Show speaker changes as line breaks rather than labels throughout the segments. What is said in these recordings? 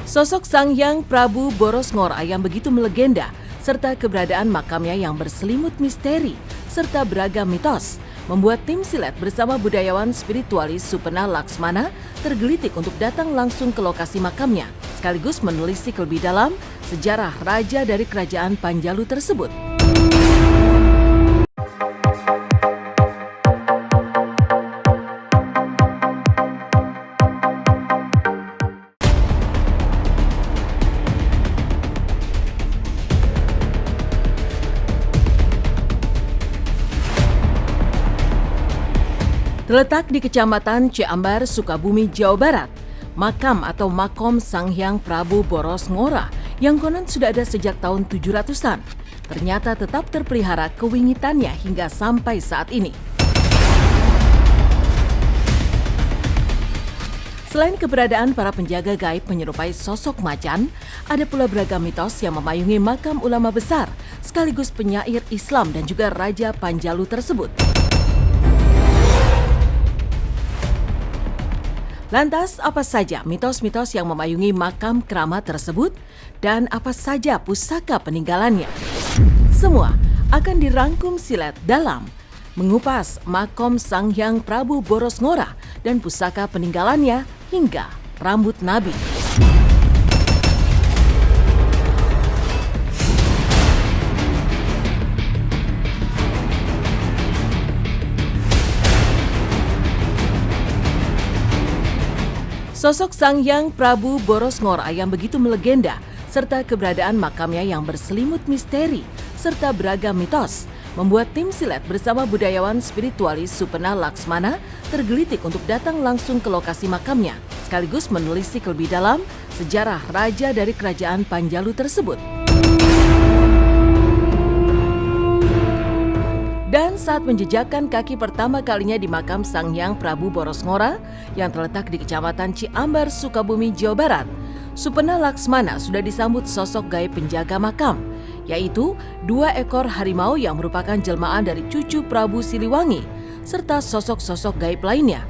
Sosok Sang Hyang Prabu Boros Ngora yang begitu melegenda, serta keberadaan makamnya yang berselimut misteri, serta beragam mitos, membuat tim Silet bersama budayawan spiritualis Supena Laksmana tergelitik untuk datang langsung ke lokasi makamnya, sekaligus menelisik lebih dalam sejarah raja dari kerajaan Panjalu tersebut. Terletak di Kecamatan Ciambar, Sukabumi, Jawa Barat, makam atau makom Sang Hyang Prabu Boros Ngora yang konon sudah ada sejak tahun 700-an, ternyata tetap terpelihara kewingitannya hingga sampai saat ini. Selain keberadaan para penjaga gaib menyerupai sosok macan, ada pula beragam mitos yang memayungi makam ulama besar, sekaligus penyair Islam dan juga Raja Panjalu tersebut. Lantas, apa saja mitos-mitos yang memayungi makam keramat tersebut dan apa saja pusaka peninggalannya? Semua akan dirangkum Silet dalam mengupas makom Sang Hyang Prabu Boros Ngora dan pusaka peninggalannya hingga rambut Nabi. Sosok Sang Hyang Prabu Boros Ngora yang begitu melegenda, serta keberadaan makamnya yang berselimut misteri, serta beragam mitos, membuat tim Silet bersama budayawan spiritualis Supena Laksmana tergelitik untuk datang langsung ke lokasi makamnya, sekaligus menelisik lebih dalam sejarah raja dari kerajaan Panjalu tersebut. Dan saat menjejakkan kaki pertama kalinya di makam Sang Hyang Prabu Boros Ngora yang terletak di Kecamatan Ciambar, Sukabumi, Jawa Barat, Supena Laksmana sudah disambut sosok gaib penjaga makam, yaitu 2 ekor harimau yang merupakan jelmaan dari cucu Prabu Siliwangi, serta sosok-sosok gaib lainnya.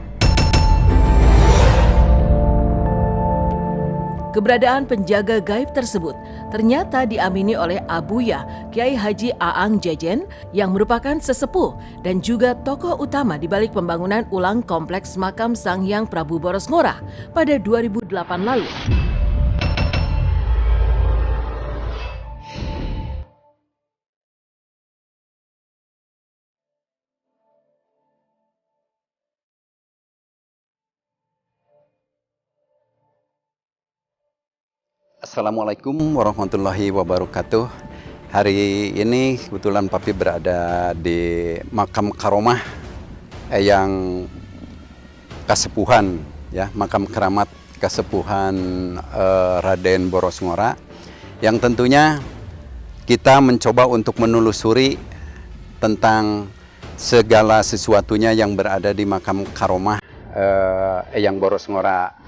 Keberadaan penjaga gaib tersebut ternyata diamini oleh Abuya Kiai Haji Aang Jejen yang merupakan sesepuh dan juga tokoh utama di balik pembangunan ulang kompleks makam Sang Hyang Prabu Boros Ngora pada 2008 lalu.
Assalamualaikum warahmatullahi wabarakatuh. Hari ini kebetulan Papi berada di makam Karomah yang Kasepuhan, ya, makam keramat Kasepuhan Raden Boros Ngora, yang tentunya kita mencoba untuk menelusuri tentang segala sesuatunya yang berada di makam Karomah Eyang Boros Ngora.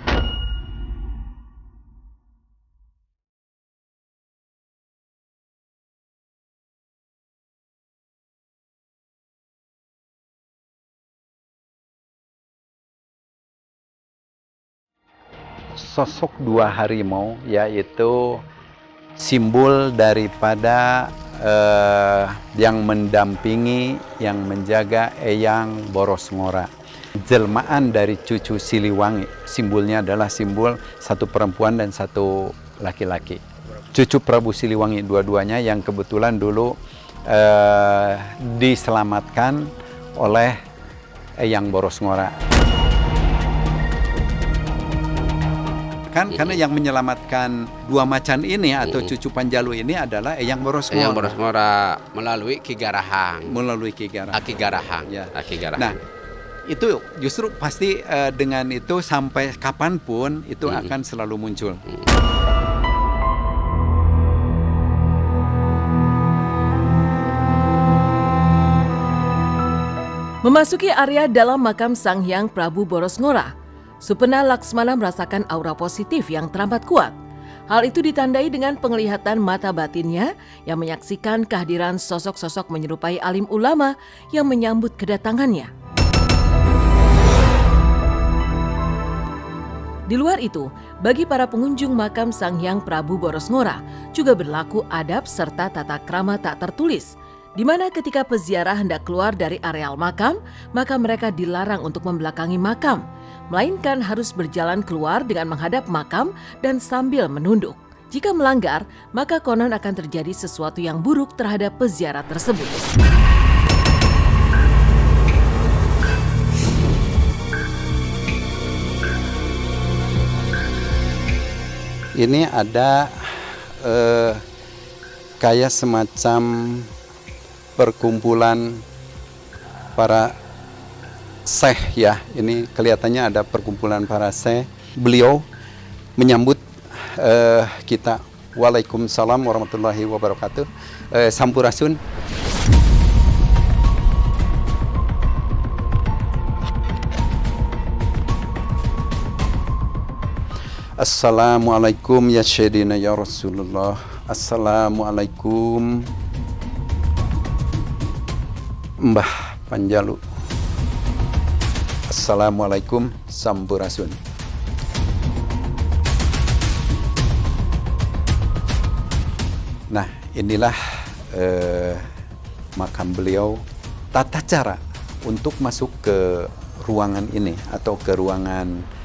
Sosok 2 harimau yaitu simbol daripada yang mendampingi, yang menjaga Eyang Boros Ngora. Jelmaan dari cucu Siliwangi, simbolnya adalah simbol 1 perempuan dan 1 laki-laki. Cucu Prabu Siliwangi dua-duanya yang kebetulan dulu diselamatkan oleh Eyang Boros Ngora. Karena yang menyelamatkan 2 macan ini atau cucu Panjalu ini adalah Eyang Boros Ngora.
Eyang Boros Ngora melalui Ki Garahang. Aki Garahang.
Ya.
Aki Garahang.
Nah, itu justru pasti dengan itu sampai kapanpun itu akan selalu muncul.
Memasuki area dalam makam Sang Hyang Prabu Boros Ngora, Supena Laksmana merasakan aura positif yang teramat kuat. Hal itu ditandai dengan penglihatan mata batinnya yang menyaksikan kehadiran sosok-sosok menyerupai alim ulama yang menyambut kedatangannya. Di luar itu, bagi para pengunjung makam Sang Hyang Prabu Boros Ngora juga berlaku adab serta tata krama tak tertulis, di mana ketika peziarah hendak keluar dari areal makam, maka mereka dilarang untuk membelakangi makam, melainkan harus berjalan keluar dengan menghadap makam dan sambil menunduk. Jika melanggar, maka konon akan terjadi sesuatu yang buruk terhadap peziarah tersebut.
Ini ada kayak semacam perkumpulan para syekh ya. Ini kelihatannya ada perkumpulan para syekh. Beliau menyambut kita. Waalaikumsalam warahmatullahi wabarakatuh. Sampurasun. Assalamualaikum ya Sayyidina ya Rasulullah. Assalamualaikum Mbah Panjalu. Assalamualaikum Sampurasun. Nah, inilah makam beliau. Tata cara untuk masuk ke ruangan ini atau ke ruangan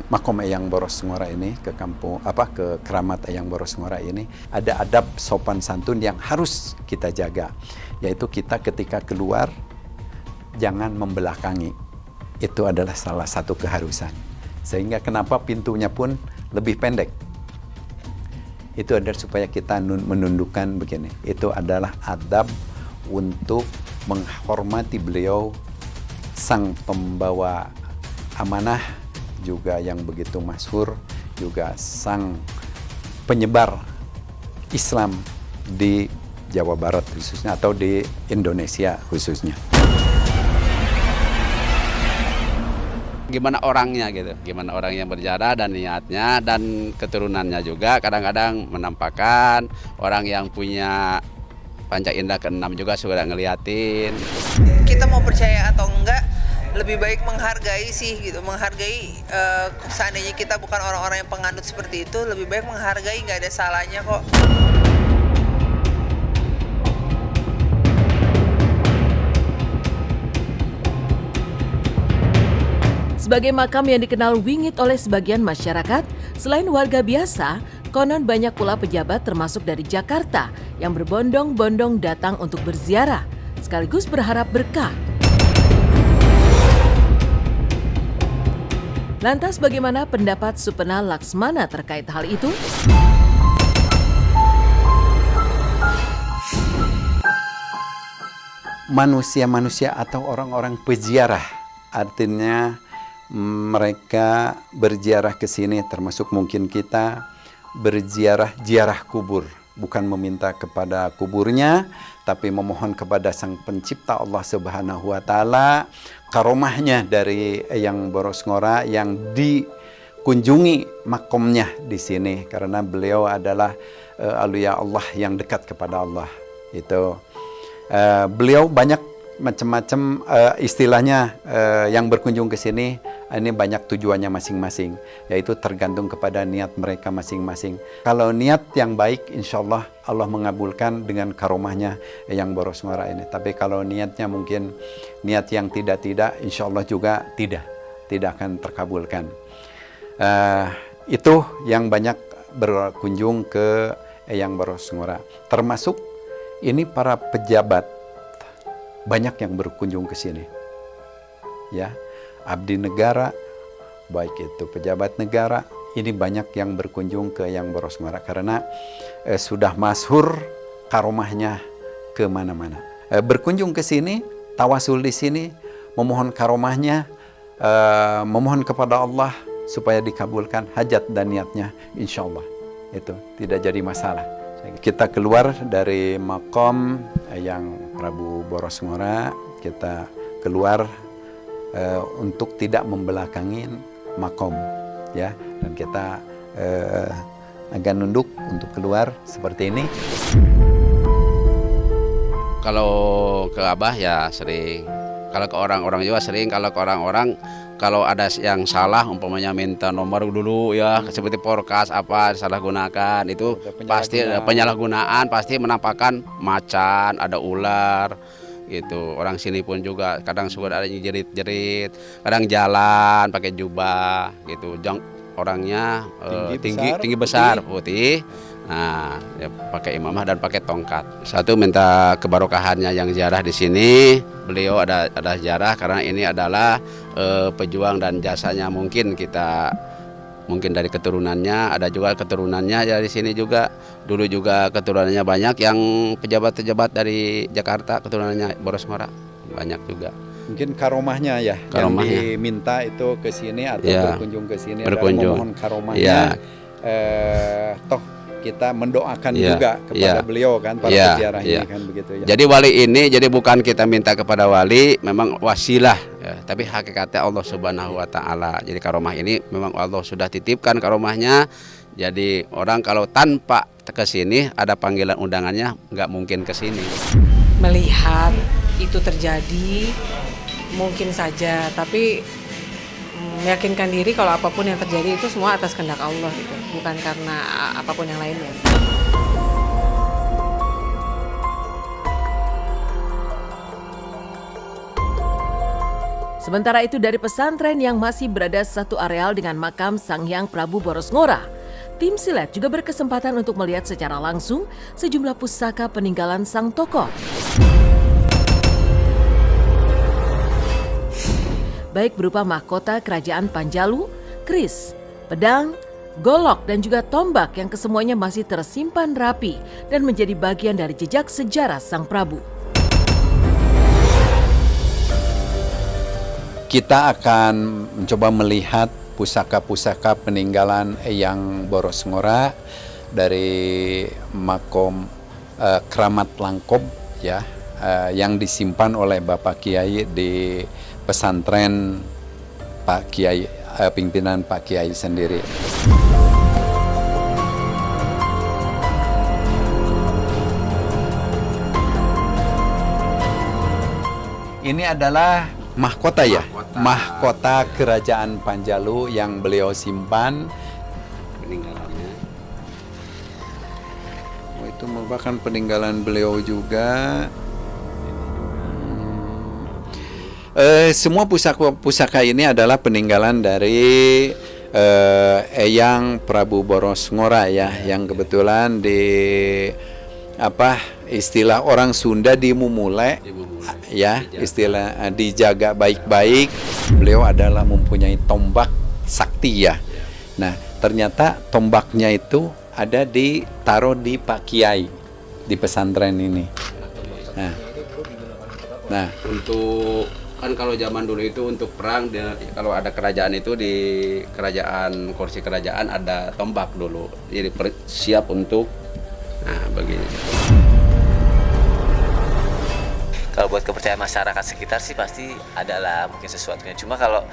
makom Eyang Boros Ngora ini, ke kampung ke keramat Eyang Boros Ngora ini, ada adab sopan santun yang harus kita jaga, yaitu kita ketika keluar jangan membelakangi. Itu adalah salah satu keharusan. Sehingga kenapa pintunya pun lebih pendek. Itu adalah supaya kita menundukkan begini. Itu adalah adab untuk menghormati beliau, sang pembawa amanah, juga yang begitu masyhur, juga sang penyebar Islam di Jawa Barat khususnya atau di Indonesia khususnya.
Gimana orangnya gitu, gimana orang yang berziarah dan niatnya dan keturunannya juga kadang-kadang menampakkan orang yang punya panca indera ke-6 juga sudah ngeliatin.
Kita mau percaya atau enggak, lebih baik menghargai sih gitu, menghargai seandainya kita bukan orang-orang yang penganut seperti itu, lebih baik menghargai, nggak ada salahnya kok.
Sebagai makam yang dikenal wingit oleh sebagian masyarakat, selain warga biasa, konon banyak pula pejabat termasuk dari Jakarta yang berbondong-bondong datang untuk berziarah, sekaligus berharap berkah. Lantas bagaimana pendapat Supena Laksmana terkait hal itu?
Manusia-manusia atau orang-orang peziarah, artinya mereka berziarah ke sini, termasuk mungkin kita berziarah kubur, bukan meminta kepada kuburnya, tapi memohon kepada Sang Pencipta Allah Subhanahu wa Ta'ala karomahnya dari Eyang Boros Ngora yang dikunjungi makomnya di sini, karena beliau adalah aulia Allah yang dekat kepada Allah. Itu beliau banyak macam-macam istilahnya yang berkunjung ke sini. Ini banyak tujuannya masing-masing, yaitu tergantung kepada niat mereka masing-masing. Kalau niat yang baik, insya Allah Allah mengabulkan dengan karomahnya Eyang Boros Ngora ini. Tapi kalau niatnya mungkin niat yang tidak, insya Allah juga tidak akan terkabulkan. Itu yang banyak berkunjung ke Eyang Boros Ngora. Termasuk ini para pejabat, banyak yang berkunjung ke sini. Ya. Abdi negara, baik itu pejabat negara, ini banyak yang berkunjung ke Eyang Boros Ngora karena sudah masyhur karomahnya ke mana-mana. Berkunjung ke sini, tawasul di sini, memohon karomahnya, memohon kepada Allah supaya dikabulkan hajat dan niatnya, insya Allah itu tidak jadi masalah. Kita keluar dari makom Eyang Prabu Boros Ngora, kita keluar untuk tidak membelakangi makom, ya, dan kita agak nunduk untuk keluar seperti ini.
Kalau ke Abah ya sering, kalau ke orang-orang juga sering, kalau ke orang-orang kalau ada yang salah umpamanya minta nomor dulu ya seperti porkas apa salah gunakan itu pasti penyalahgunaan, pasti menampakkan macan, ada ular gitu. Orang sini pun juga kadang suka ada yang jerit-jerit, kadang jalan pakai jubah gitu. Orangnya tinggi besar putih. Nah, ya, pakai imamah dan pakai tongkat. Satu minta kebarokahannya yang ziarah di sini. Beliau ada ziarah karena ini adalah pejuang dan jasanya mungkin dari keturunannya, ada juga keturunannya dari sini juga. Dulu juga keturunannya banyak yang pejabat-pejabat dari Jakarta, keturunannya Boros Ngora banyak juga.
Mungkin karomahnya ya,
karomahnya.
Yang diminta itu ke sini atau
ya,
berkunjung ke sini,
memohon
karomahnya. Toh kita mendoakan juga kepada beliau kan, para peziarah ini kan begitu ya.
Jadi wali ini jadi bukan kita minta kepada wali, memang wasilah ya, tapi hakikatnya Allah Subhanahu wa taala. Jadi karomah ini memang Allah sudah titipkan karomahnya. Jadi orang kalau tanpa ke sini ada panggilan undangannya nggak mungkin ke sini.
Melihat itu terjadi mungkin saja, tapi meyakinkan diri kalau apapun yang terjadi itu semua atas kehendak Allah gitu, bukan karena apapun yang lainnya.
Sementara itu dari pesantren yang masih berada satu areal dengan makam Sang Hyang Prabu Boros Ngora, tim Silet juga berkesempatan untuk melihat secara langsung sejumlah pusaka peninggalan sang tokoh. Baik berupa mahkota kerajaan Panjalu, keris, pedang, golok, dan juga tombak yang kesemuanya masih tersimpan rapi dan menjadi bagian dari jejak sejarah Sang Prabu.
Kita akan mencoba melihat pusaka-pusaka peninggalan Eyang Boros Ngora dari makom Keramat Langkob ya, yang disimpan oleh Bapak Kiai di pesantren Pak Kiai, pimpinan Pak Kiai sendiri. Ini adalah mahkota ya, mahkota kerajaan Panjalu yang beliau simpan.
Peninggalannya.
Oh, itu merupakan peninggalan beliau juga. Semua pusaka ini adalah peninggalan dari Eyang Prabu Boros Ngora ya, yang kebetulan istilah orang Sunda dimumule ya, istilah dijaga baik-baik. Beliau adalah mempunyai tombak sakti ya. Nah, ternyata tombaknya itu ada ditaruh di Pak Kiai di pesantren ini. Nah,
untuk kan kalau zaman dulu itu untuk perang kalau ada kerajaan itu di kerajaan kursi kerajaan ada tombak dulu, jadi siap untuk begini.
Kalau buat kepercayaan masyarakat sekitar sih pasti adalah mungkin sesuatunya. Cuma kalau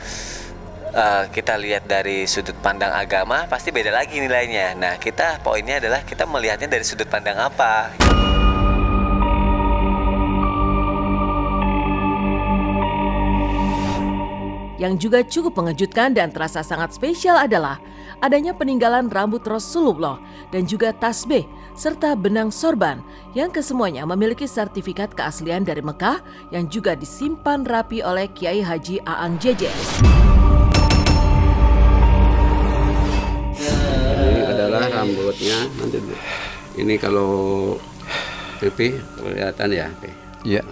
kita lihat dari sudut pandang agama pasti beda lagi nilainya. Nah, poinnya adalah kita melihatnya dari sudut pandang apa.
Yang juga cukup mengejutkan dan terasa sangat spesial adalah adanya peninggalan rambut Rasulullah dan juga tasbih serta benang sorban yang kesemuanya memiliki sertifikat keaslian dari Mekah yang juga disimpan rapi oleh Kiai Haji Aang Jeje.
Ini adalah rambutnya. Nanti ini kalau pipi kelihatan ya.
Iya.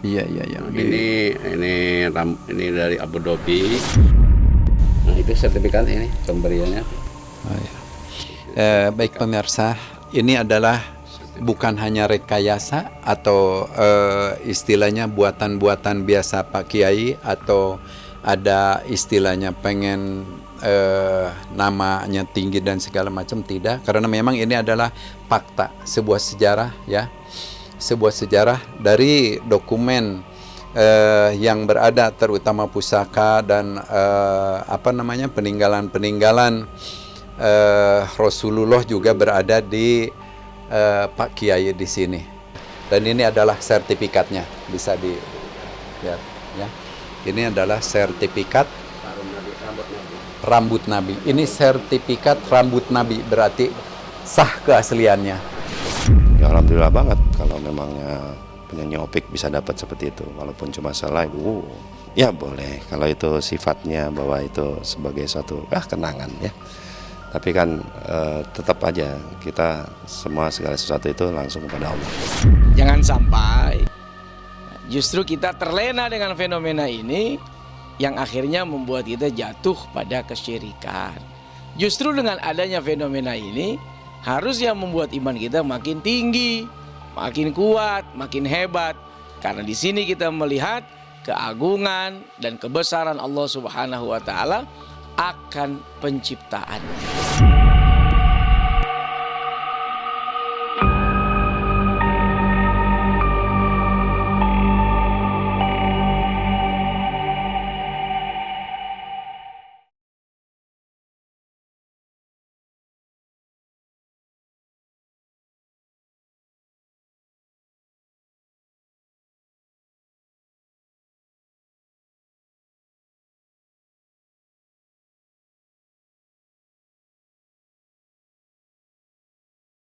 Iya.
Ini dari Abu Dhabi. Nah, itu sertifikat ini pemberiannya.
Oh, ya. Baik pemirsa, ini adalah bukan hanya rekayasa atau istilahnya buatan-buatan biasa Pak Kiai, atau ada istilahnya pengen namanya tinggi dan segala macam, tidak, karena memang ini adalah fakta, sebuah sejarah ya. Sebuah sejarah dari dokumen yang berada, terutama pusaka dan peninggalan-peninggalan Rasulullah juga berada di Pak Kiai di sini. Dan ini adalah sertifikatnya, bisa dilihat ya. Ini adalah sertifikat rambut Nabi. Ini sertifikat rambut Nabi, berarti sah keasliannya.
Ya alhamdulillah banget kalau memangnya penyanyi Opik bisa dapat seperti itu. Walaupun cuma salah, ya boleh. Kalau itu sifatnya bahwa itu sebagai suatu kenangan ya. Tapi kan tetap aja kita semua segala sesuatu itu langsung kepada Allah.
Jangan sampai justru kita terlena dengan fenomena ini yang akhirnya membuat kita jatuh pada kesyirikan. Justru dengan adanya fenomena ini harusnya membuat iman kita makin tinggi, makin kuat, makin hebat. Karena di sini kita melihat keagungan dan kebesaran Allah Subhanahu wa taala akan penciptaannya.